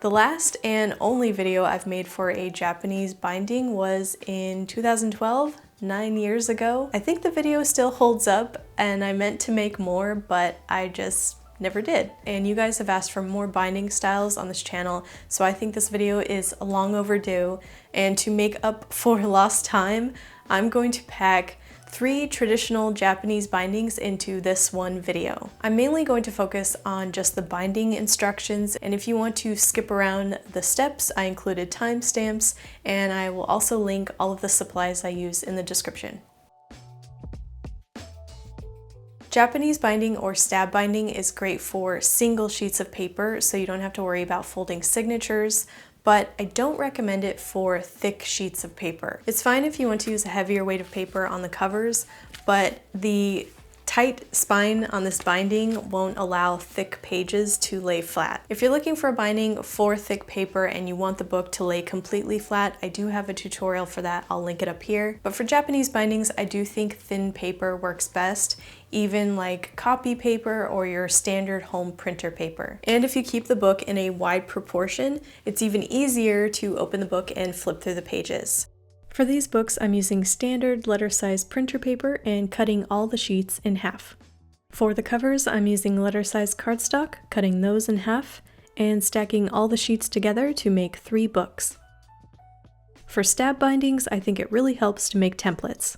The last and only video I've made for a Japanese binding was in 2012, 9 years ago. I think the video still holds up and I meant to make more, but I just never did. And you guys have asked for more binding styles on this channel, so I think this video is long overdue. And to make up for lost time, I'm going to pack 3 traditional Japanese bindings into this one video. I'm mainly going to focus on just the binding instructions, and if you want to skip around the steps, I included timestamps, and I will also link all of the supplies I use in the description. Japanese binding or stab binding is great for single sheets of paper, so you don't have to worry about folding signatures, but I don't recommend it for thick sheets of paper. It's fine if you want to use a heavier weight of paper on the covers, but the tight spine on this binding won't allow thick pages to lay flat. If you're looking for a binding for thick paper and you want the book to lay completely flat, I do have a tutorial for that. I'll link it up here. But for Japanese bindings, I do think thin paper works best, even like copy paper or your standard home printer paper. And if you keep the book in a wide proportion, it's even easier to open the book and flip through the pages. For these books, I'm using standard letter size printer paper and cutting all the sheets in half. For the covers, I'm using letter size cardstock, cutting those in half, and stacking all the sheets together to make 3 books. For stab bindings, I think it really helps to make templates.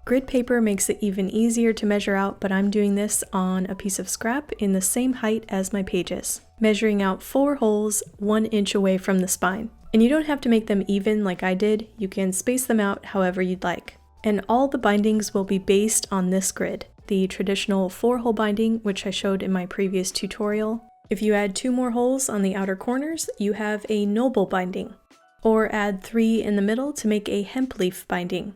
Grid paper makes it even easier to measure out, but I'm doing this on a piece of scrap in the same height as my pages, measuring out 4 holes 1 inch away from the spine. And you don't have to make them even like I did, you can space them out however you'd like. And all the bindings will be based on this grid, the traditional 4-hole binding, which I showed in my previous tutorial. If you add 2 more holes on the outer corners, you have a noble binding. Or add 3 in the middle to make a hemp leaf binding.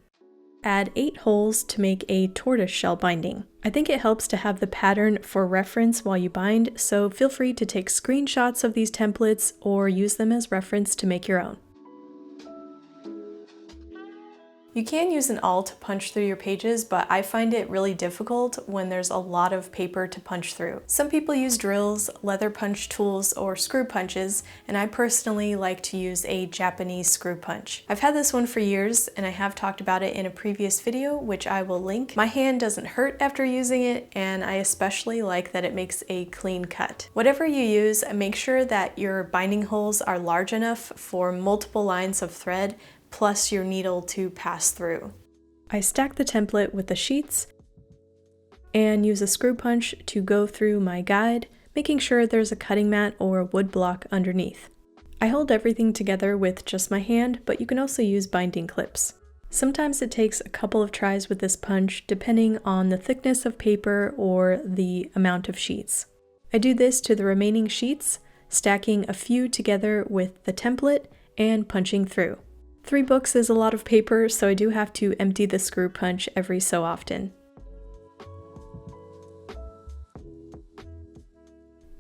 Add 8 holes to make a tortoise shell binding. I think it helps to have the pattern for reference while you bind, so feel free to take screenshots of these templates or use them as reference to make your own. You can use an awl to punch through your pages, but I find it really difficult when there's a lot of paper to punch through. Some people use drills, leather punch tools, or screw punches, and I personally like to use a Japanese screw punch. I've had this one for years, and I have talked about it in a previous video, which I will link. My hand doesn't hurt after using it, and I especially like that it makes a clean cut. Whatever you use, make sure that your binding holes are large enough for multiple lines of thread, plus your needle to pass through. I stack the template with the sheets and use a screw punch to go through my guide, making sure there's a cutting mat or a wood block underneath. I hold everything together with just my hand, but you can also use binding clips. Sometimes it takes a couple of tries with this punch, depending on the thickness of paper or the amount of sheets. I do this to the remaining sheets, stacking a few together with the template and punching through. 3 books is a lot of paper, so I do have to empty the screw punch every so often.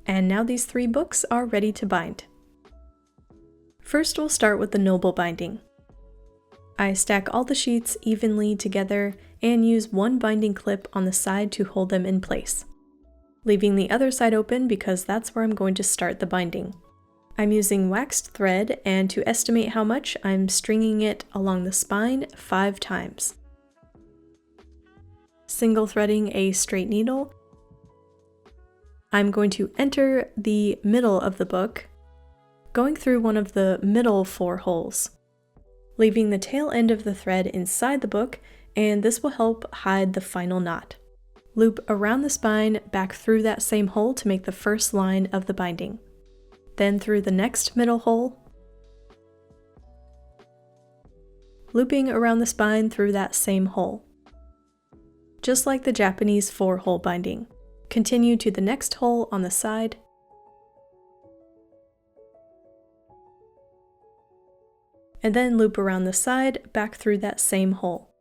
And now these 3 books are ready to bind. First, we'll start with the noble binding. I stack all the sheets evenly together and use 1 binding clip on the side to hold them in place, leaving the other side open because that's where I'm going to start the binding. I'm using waxed thread, and to estimate how much, I'm stringing it along the spine 5 times. Single threading a straight needle. I'm going to enter the middle of the book, going through one of the middle 4 holes, leaving the tail end of the thread inside the book, and this will help hide the final knot. Loop around the spine back through that same hole to make the first line of the binding. Then through the next middle hole, looping around the spine through that same hole. Just like the Japanese 4-hole binding. Continue to the next hole on the side, and then loop around the side back through that same hole.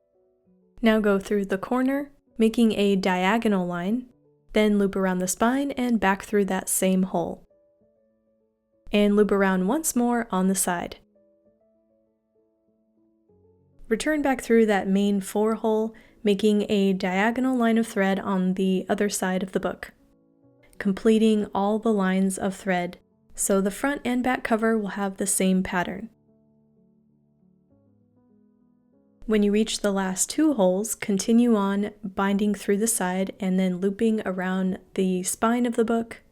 Now go through the corner, making a diagonal line, then loop around the spine and back through that same hole. And loop around once more on the side. Return back through that main 4-hole, making a diagonal line of thread on the other side of the book, completing all the lines of thread So the front and back cover will have the same pattern. When you reach the last 2 holes, continue on binding through the side and then looping around the spine of the book,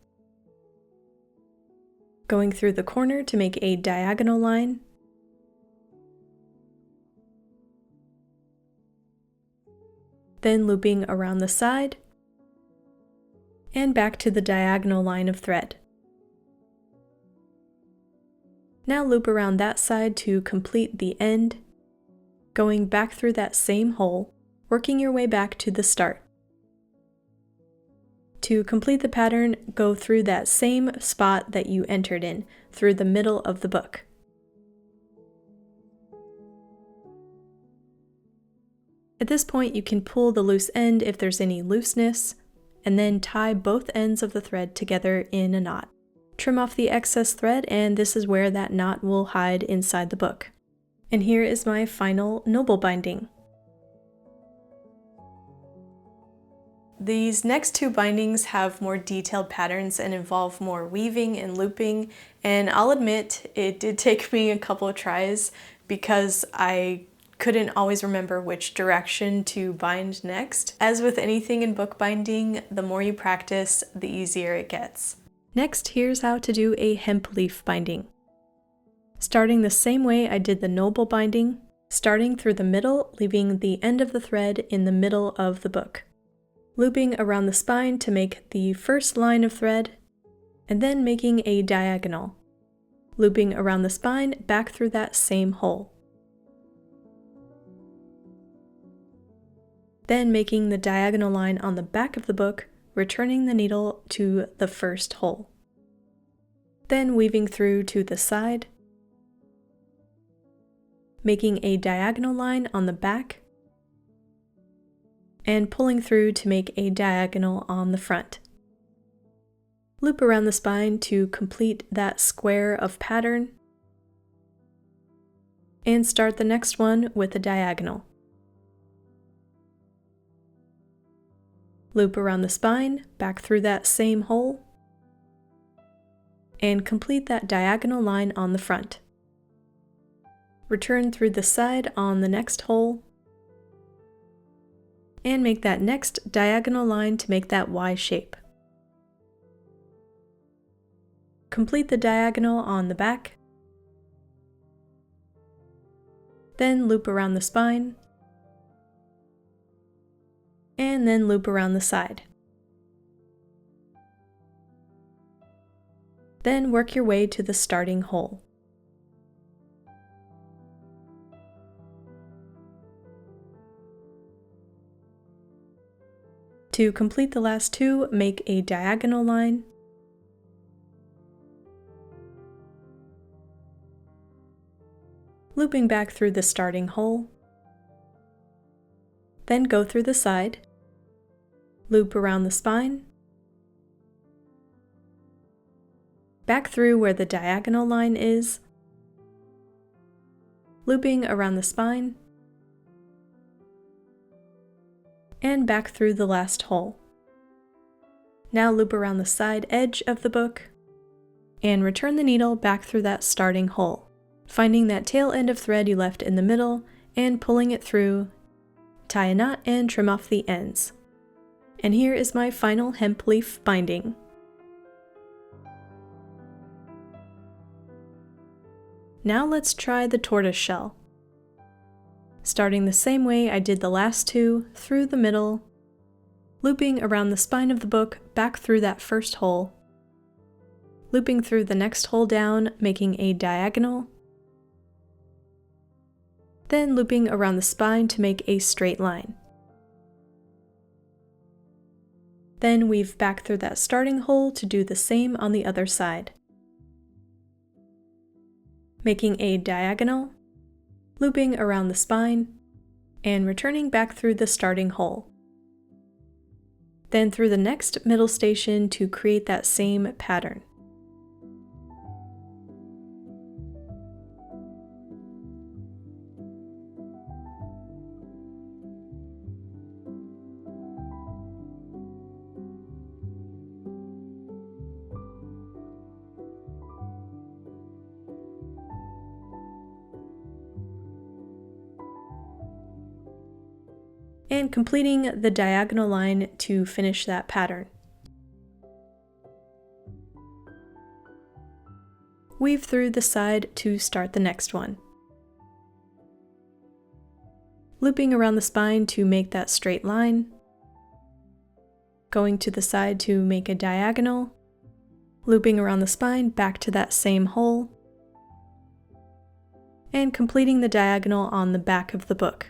going through the corner to make a diagonal line, then looping around the side, and back to the diagonal line of thread. Now loop around that side to complete the end, going back through that same hole, working your way back to the start. To complete the pattern, go through that same spot that you entered in, through the middle of the book. At this point, you can pull the loose end if there's any looseness, and then tie both ends of the thread together in a knot. Trim off the excess thread, and this is where that knot will hide inside the book. And here is my final noble binding. These next 2 bindings have more detailed patterns and involve more weaving and looping, and I'll admit it did take me a couple of tries because I couldn't always remember which direction to bind next. As with anything in bookbinding, the more you practice, the easier it gets. Next, here's how to do a hemp leaf binding. Starting the same way I did the noble binding, starting through the middle, leaving the end of the thread in the middle of the book. Looping around the spine to make the first line of thread, and then making a diagonal. Looping around the spine back through that same hole. Then making the diagonal line on the back of the book, returning the needle to the first hole. Then weaving through to the side, making a diagonal line on the back, and pulling through to make a diagonal on the front. Loop around the spine to complete that square of pattern, and start the next one with a diagonal. Loop around the spine, back through that same hole, and complete that diagonal line on the front. Return through the side on the next hole, and make that next diagonal line to make that Y shape. Complete the diagonal on the back, then loop around the spine, and then loop around the side. Then work your way to the starting hole. To complete the last 2, make a diagonal line, looping back through the starting hole, then go through the side, loop around the spine, back through where the diagonal line is, looping around the spine, and back through the last hole. Now loop around the side edge of the book, and return the needle back through that starting hole, finding that tail end of thread you left in the middle, and pulling it through, tie a knot, and trim off the ends. And here is my final hemp leaf binding. Now let's try the tortoise shell. Starting the same way I did the last 2, through the middle, looping around the spine of the book back through that first hole, looping through the next hole down, making a diagonal, then looping around the spine to make a straight line. Then weave back through that starting hole to do the same on the other side. Making a diagonal, looping around the spine, and returning back through the starting hole. Then through the next middle station to create that same pattern. and completing the diagonal line to finish that pattern. Weave through the side to start the next one. Looping around the spine to make that straight line. Going to the side to make a diagonal. Looping around the spine back to that same hole. And completing the diagonal on the back of the book.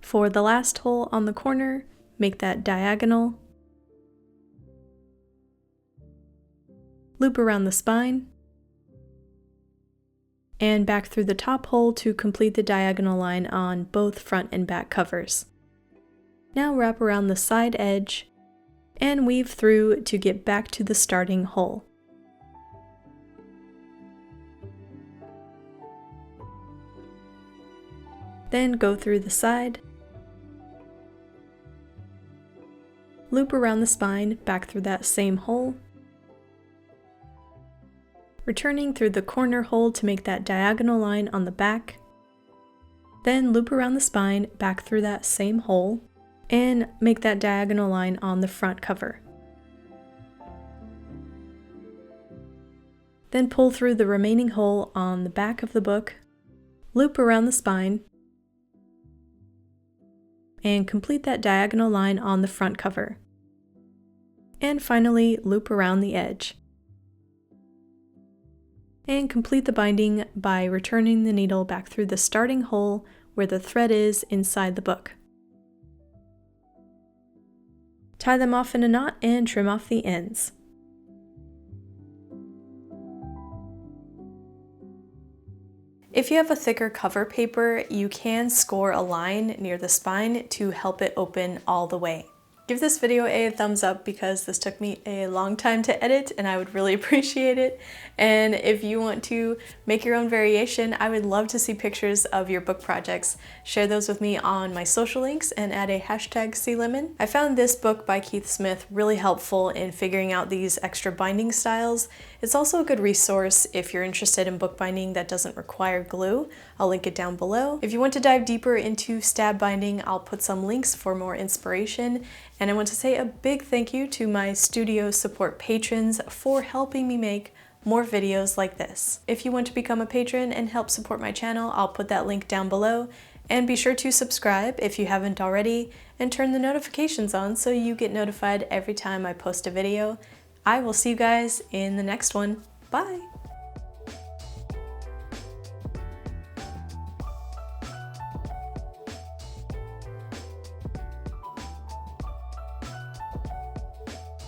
For the last hole on the corner, make that diagonal. Loop around the spine, and back through the top hole to complete the diagonal line on both front and back covers. Now wrap around the side edge and weave through to get back to the starting hole. Then go through the side, loop around the spine back through that same hole, returning through the corner hole to make that diagonal line on the back, then loop around the spine back through that same hole, and make that diagonal line on the front cover. Then pull through the remaining hole on the back of the book, loop around the spine, and complete that diagonal line on the front cover. And finally, loop around the edge. And complete the binding by returning the needle back through the starting hole where the thread is inside the book. Tie them off in a knot and trim off the ends. If you have a thicker cover paper, you can score a line near the spine to help it open all the way. Give this video a thumbs up because this took me a long time to edit and I would really appreciate it. And if you want to make your own variation, I would love to see pictures of your book projects. Share those with me on my social links and add a hashtag #CLemon. I found this book by Keith Smith really helpful in figuring out these extra binding styles. It's also a good resource if you're interested in bookbinding that doesn't require glue. I'll link it down below. If you want to dive deeper into stab binding, I'll put some links for more inspiration. And I want to say a big thank you to my studio support patrons for helping me make more videos like this. If you want to become a patron and help support my channel, I'll put that link down below. And be sure to subscribe if you haven't already, and turn the notifications on so you get notified every time I post a video. I will see you guys in the next one. Bye!